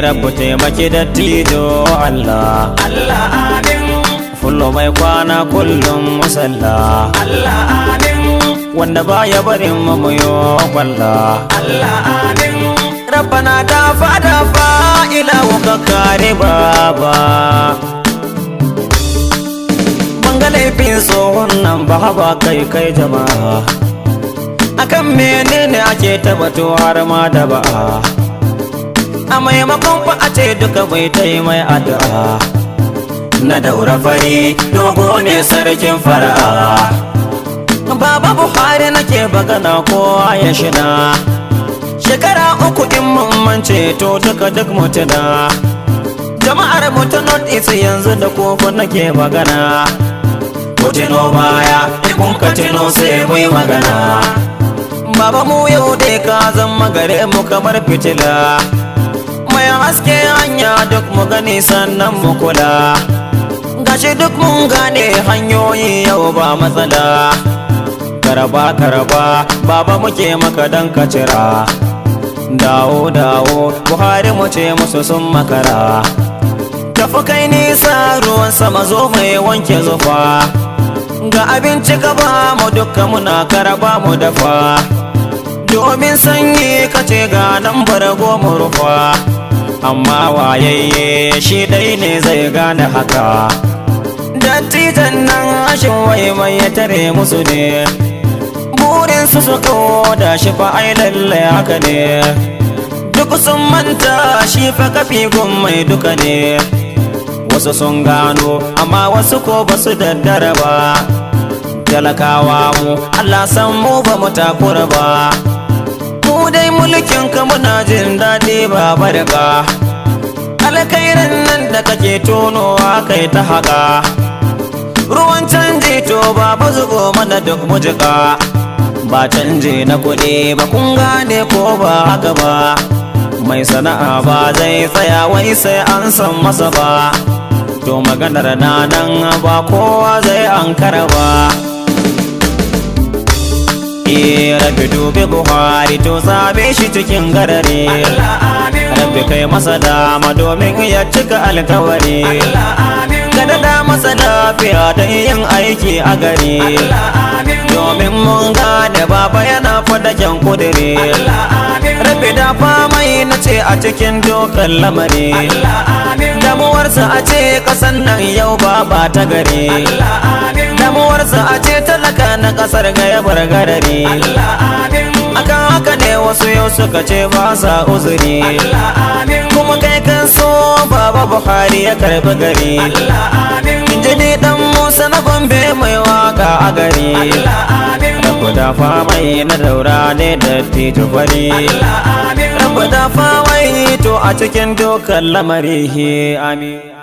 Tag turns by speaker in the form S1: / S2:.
S1: Rabbu taimaki dattijo Allah
S2: Allah amin
S1: fullo mai kwana kullum musalla
S2: Allah amin
S1: wanda baya barin mu yo kwalla
S2: Allah amin
S1: Rabbana dafa dafa ilahu ka kare baba banga laifin tsohon nan ba kai jama'a akan menene ake tabbato har ma da ba'a a maimakon fa a ce duka bai tai mai addu'a na daura fari dogo ne sarkin fara'a Baba Buhari nake bagana kowa ya shina shekara 3 in mun mance to duka duk mutuna jama'ar mutunan isa yanzu da kofin nake magana kutino baya ikun katino sai mai magana Baba mu yau dai ka zama gare mu kamar fitila mai haske hanya duk mu gani sannan mu kula gashi duk mun gane hanyoyi yau ba matsala karaba baba muke maka dan kacira dawo Buhari mu ce musu sun makara tafi kai nisa ruwan sama zo mai wanke zufa ga abinci ka ba mu dukka muna karaba mu dafa domin sanyi kace ga nan barago mu rufa amma wayayye shi dai ne zai gane haka dattijan nan ashin wai mai ya tare musu ne burinsu su kawo da shi fa ai lalle haka ne duk sun manta shi fa kafi gun mai duka ne wasu sun gano amma wasu ko basu daddara ba talakawa mu Allah san mu ba mu takura ba mu dai mulkin ka muna jin daɗi ba barka alkairan nan da kake tonowa kai ta haka ruwan canji to babu zubo mana duk mujika ba canji na kuɗi ba kun gane ko ba haka ba mai sana'a ba zai tsaya wai sai an san masa ba to maganar na nan ba kowa zai ankara ba Rabbi dubi Buhari to zabe shi cikin garare Rabbi kai masa dama domin ya cika alkawari kada da masa lafiya da yin aiki a gari domin mun gane baba yana fadaken kudiri Rabbi da famai na ce a cikin dokan lamari damuwarsa a ce kasan nan yau ba ta gari damuwarsa a ce talaka na kasar ga ya bar garari akan haka ne wasu yau suka ce ba sa uzuri kuma kai kan so baba Buhari ya karbi gari injini dan Musa na Gombe mai waka a gari rabu da famai na daura ne da titi fari rabu da famai to a cikin dokan lamari amin